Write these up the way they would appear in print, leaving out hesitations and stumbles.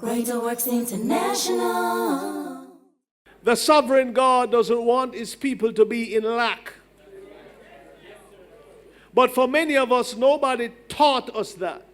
Greater Works International. The sovereign God doesn't want his people to be in lack. But for many of us, nobody taught us that.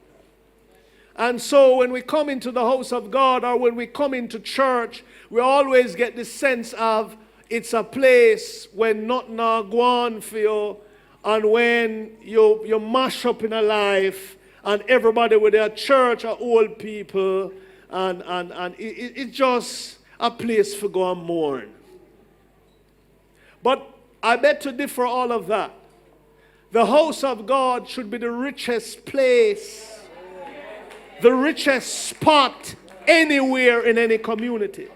And so when we come into the house of God or when we come into church, we always get this sense of it's a place when nothing are going for you, and when you mash up in a life and everybody with their church are old people, and it's just a place for go and mourn. But I bet to differ all of that. The house of God should be the richest place, the richest spot anywhere in any community.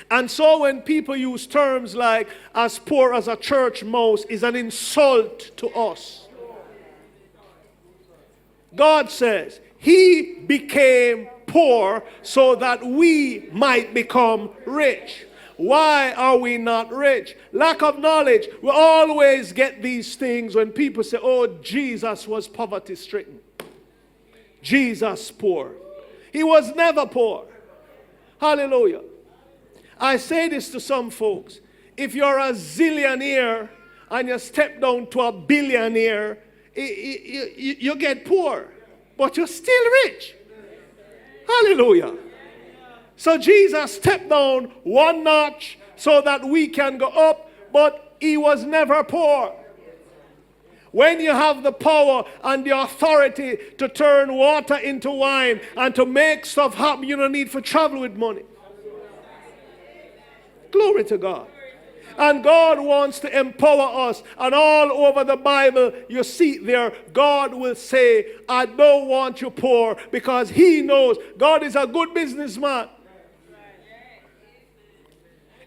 And so when people use terms like as poor as a church mouse is an insult to us. God says he became poor so that we might become rich. Why are we not rich? Lack of knowledge. We always get these things when people say, oh, Jesus was poverty stricken. Jesus poor. He was never poor. Hallelujah. I say this to some folks. If you're a zillionaire and you step down to a billionaire, you get poor, but you're still rich. Hallelujah. So Jesus stepped down one notch so that we can go up, but he was never poor. When you have the power and the authority to turn water into wine and to make stuff happen, you don't need for travel with money. Glory to God. And God wants to empower us. And all over the Bible, you see there, God will say, I don't want you poor, because he knows God is a good businessman.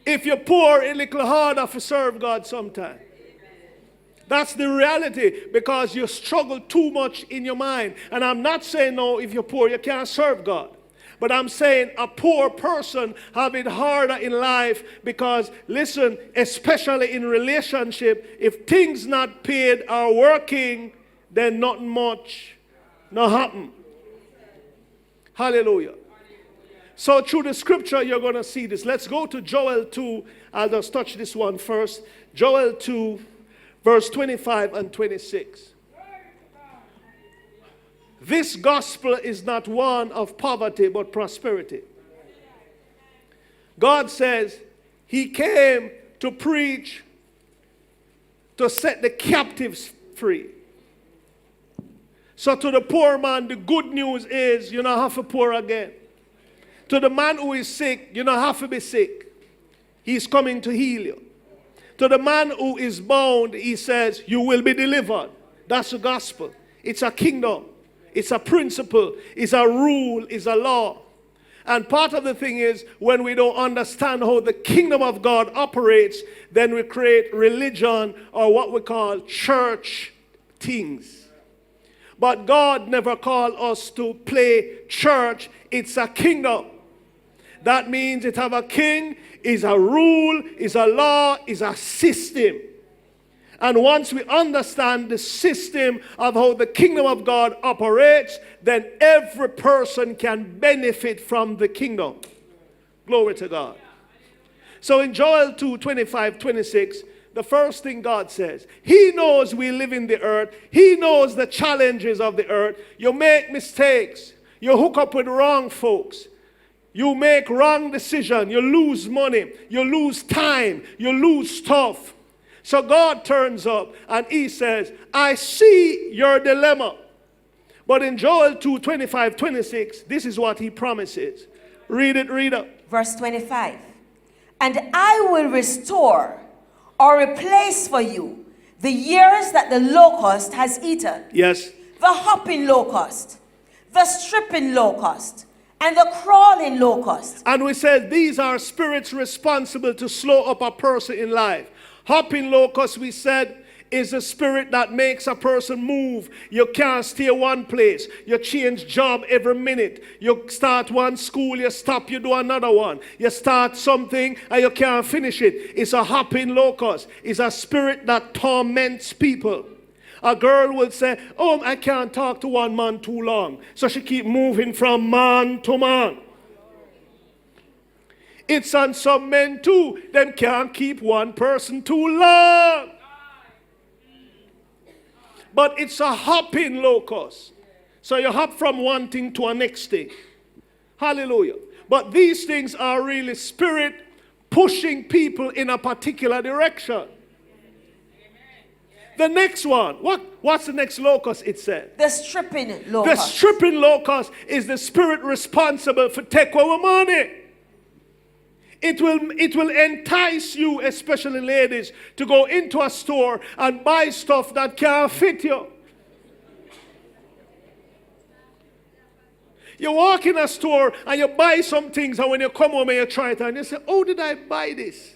If you're poor, it's a little harder to serve God sometimes. That's the reality, because you struggle too much in your mind. And I'm not saying, no, if you're poor, you can't serve God. But I'm saying a poor person have it harder in life because, listen, especially in relationship, if things not paid are working, then not much not happen. Hallelujah. So through the scripture, you're going to see this. Let's go to Joel 2. I'll just touch this one first. Joel 2, verse 25 and 26. This gospel is not one of poverty, but prosperity. God says he came to preach, to set the captives free. So to the poor man, the good news is you don't have to poor again. To the man who is sick, you don't have to be sick. He's coming to heal you. To the man who is bound, he says, you will be delivered. That's the gospel. It's a kingdom. It's a principle, it's a rule, it's a law. And part of the thing is, when we don't understand how the kingdom of God operates, then we create religion or what we call church things. But God never called us to play church. It's a kingdom. That means it have a king, is a rule, is a law, is a system. And once we understand the system of how the kingdom of God operates, then every person can benefit from the kingdom. Glory to God. So in Joel 2, 25, 26, the first thing God says, he knows we live in the earth. He knows the challenges of the earth. You make mistakes. You hook up with wrong folks. You make wrong decisions. You lose money. You lose time. You lose stuff. So God turns up and he says, I see your dilemma. But in Joel 2, 25, 26, this is what he promises. Read it, read it. Verse 25. And I will restore or replace for you the years that the locust has eaten. Yes. The hopping locust, the stripping locust, and the crawling locust. And we said these are spirits responsible to slow up a person in life. Hopping locust, we said, is a spirit that makes a person move. You can't stay one place. You change job every minute. You start one school, you stop, you do another one. You start something and you can't finish it. It's a hopping locust. It's a spirit that torments people. A girl would say, oh, I can't talk to one man too long. So she keep moving from man to man. It's on some men too. Them can't keep one person too long. But it's a hopping locust. So you hop from one thing to a next thing. Hallelujah. But these things are really spirit pushing people in a particular direction. The next one. What's the next locust it said? The stripping The locust. stripping locust is the spirit responsible for take our money. It will entice you, especially ladies, to go into a store and buy stuff that can't fit you. You walk in a store and you buy some things, and when you come home and you try it and you say, oh, did I buy this?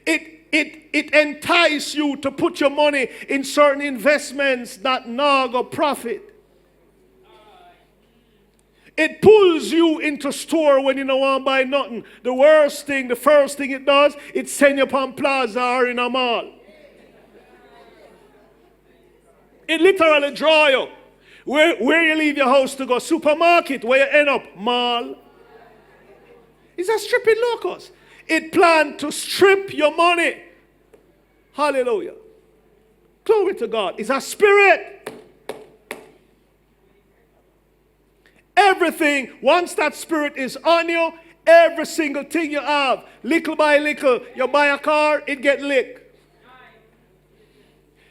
It entices you to put your money in certain investments that nog or profit. It pulls you into store when you don't want to buy nothing. The first thing it does, it sends you upon plaza or in a mall. It literally draws you. Where you leave your house to go? Supermarket. Where you end up? Mall. It's a stripping locust. It planned to strip your money. Hallelujah. Glory to God. It's a spirit. Everything, once that spirit is on you, every single thing you have, little by little, you buy a car, it get licked.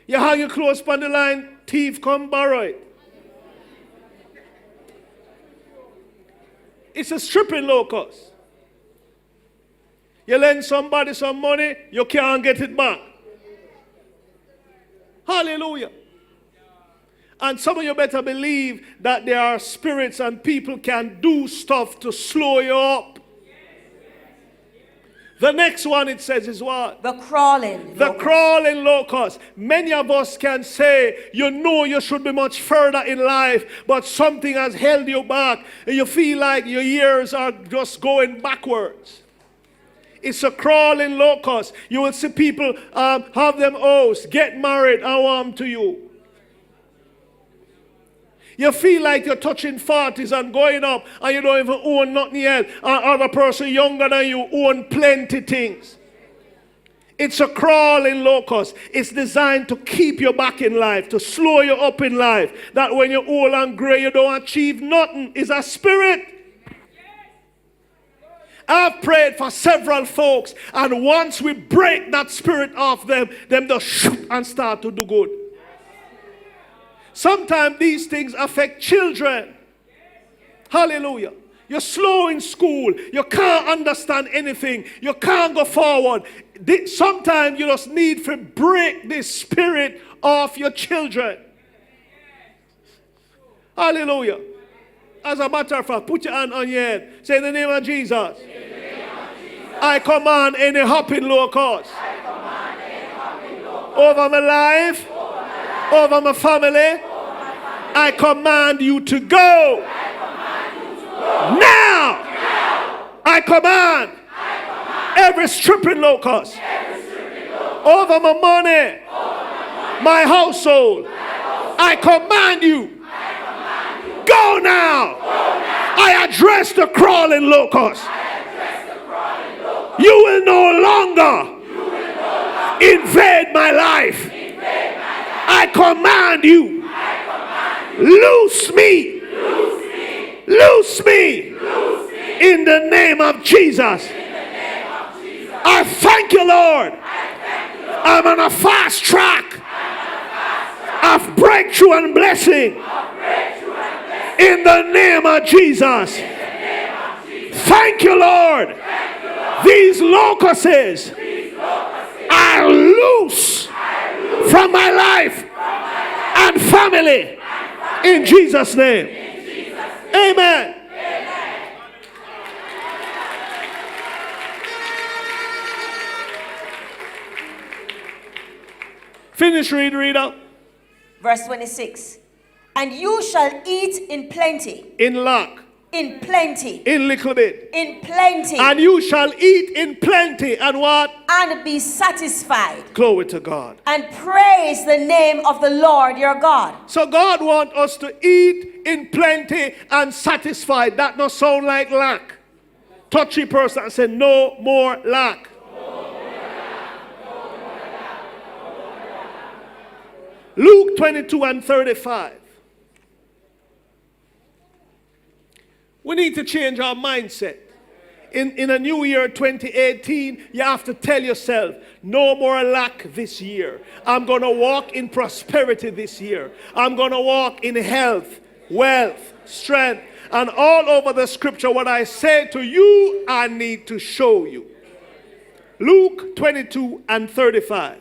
You hang your clothes on the line, thief come borrow it. It's a stripping locust. You lend somebody some money, you can't get it back. Hallelujah. And some of you better believe that there are spirits and people can do stuff to slow you up. The next one it says is what? The crawling The locust. crawling locust. Many of us can say, you know you should be much further in life, but something has held you back. And you feel like your years are just going backwards. It's a crawling locust. You will see people have them house, get married, I want to you. You feel like you're touching 40s and going up and you don't even own nothing yet. Other person younger than you own plenty things. It's a crawling locust. It's designed to keep you back in life, to slow you up in life. That when you're old and gray, you don't achieve nothing. It's a spirit. I've prayed for several folks, and once we break that spirit off them just shoot and start to do good. Sometimes these things affect children. Hallelujah. You're slow in school. You can't understand anything. You can't go forward. Sometimes you just need to break this spirit off your children. Hallelujah. As a matter of fact, put your hand on your head. Say in the name of Jesus. I command any hopping locust over my life, over my family. I command you to go. Now. I command every stripping locust over my money, my household. I command you. Go now. I address the crawling locust. You will no longer invade my life. I command you. Loose me. Loose me. In the name of Jesus. I thank you, Lord. I'm on a fast track of breakthrough and blessing. In the name of Jesus. Thank you, Lord. These locusts are loose from my life and family. In Jesus' name. Amen. Finish reader. Verse 26. And you shall eat in plenty, In lack. In plenty. In little bit. In plenty. And you shall eat in plenty. And what? And be satisfied. Glory to God. And praise the name of the Lord your God. So God wants us to eat in plenty and satisfied. That not sound like lack. Touch your person and say, no more lack. Luke 22 and 35. We need to change our mindset. In a new year, 2018, you have to tell yourself, no more lack this year. I'm going to walk in prosperity this year. I'm going to walk in health, wealth, strength. And all over the scripture, what I say to you, I need to show you. Luke 22 and 35.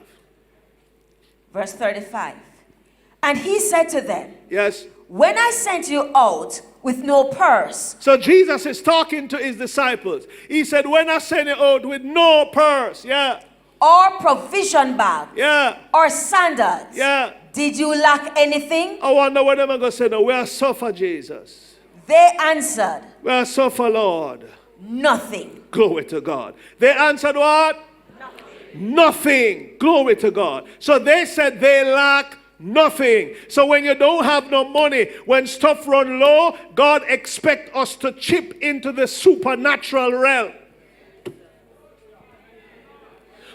Verse 35. And he said to them, Yes. when I sent you out with no purse. So Jesus is talking to his disciples. He said, when I sent you out with no purse, yeah. Or provision bag. Yeah. Or sandals. Yeah. Did you lack anything? I wonder what they're going to say now. We are suffer, Jesus. They answered, We are suffer, Lord. nothing. Glory to God. They answered what? Nothing. Glory to God. So they said they lack nothing. So when you don't have no money, when stuff run low, God expects us to chip into the supernatural realm.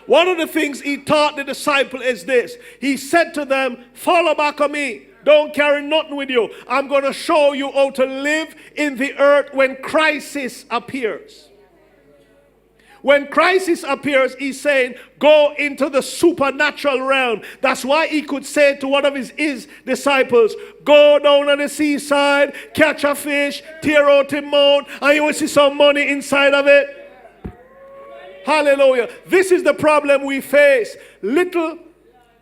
One of the things he taught the disciple is this. He said to them, follow back on me. Don't carry nothing with you. I'm going to show you how to live in the earth when crisis appears. When crisis appears, he's saying, go into the supernatural realm. That's why he could say to one of his disciples, go down on the seaside, catch a fish, tear out him mouth, and you will see some money inside of it. Hallelujah. This is the problem we face. Little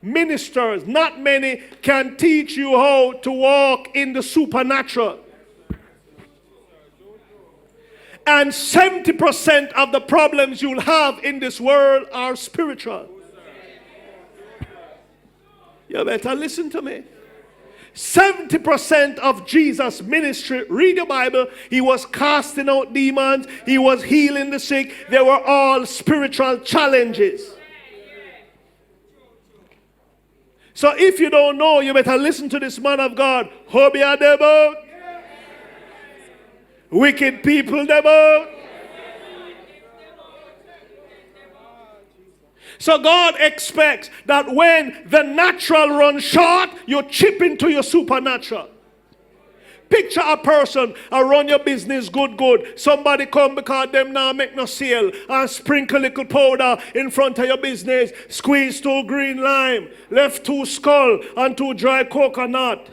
ministers, not many, can teach you how to walk in the supernatural. And 70% of the problems you'll have in this world are spiritual. You better listen to me. 70% of Jesus' ministry, read the Bible, he was casting out demons, he was healing the sick. They were all spiritual challenges. So if you don't know, you better listen to this man of God. Hobby are they about? Wicked people they about? So God expects that when the natural runs short, you chip into your supernatural. Picture a person run your business good. Somebody come because them now make no sale and sprinkle little powder in front of your business. Squeeze 2 green lime, left 2 skull and 2 dry coconut.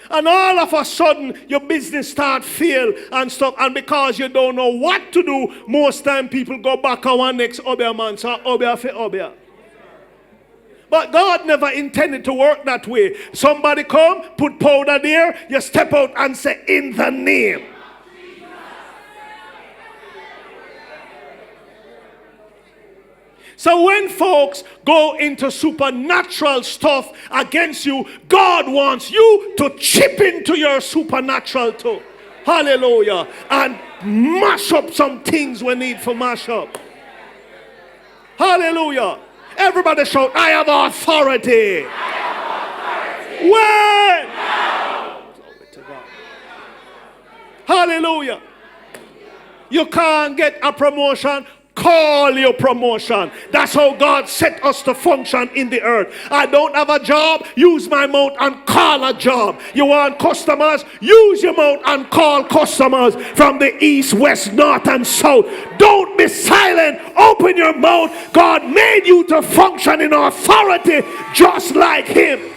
And all of a sudden, your business start fail and stuff. And because you don't know what to do, most time people go back on one next obia man. So obia for obia. But God never intended to work that way. Somebody come, put powder there, you step out and say, in the name. So when folks go into supernatural stuff against you, God wants you to chip into your supernatural too. Hallelujah. And mash up some things we need for mash up. Hallelujah. Everybody shout, I have authority. I have authority. When? Glory to God. Hallelujah. You can't get a promotion. Call your promotion. That's how God set us to function in the earth. I don't have a job, use my mouth and call a job. You want customers, use your mouth and call customers from the east, west, north and south. Don't be silent, open your mouth. God made you to function in authority just like him.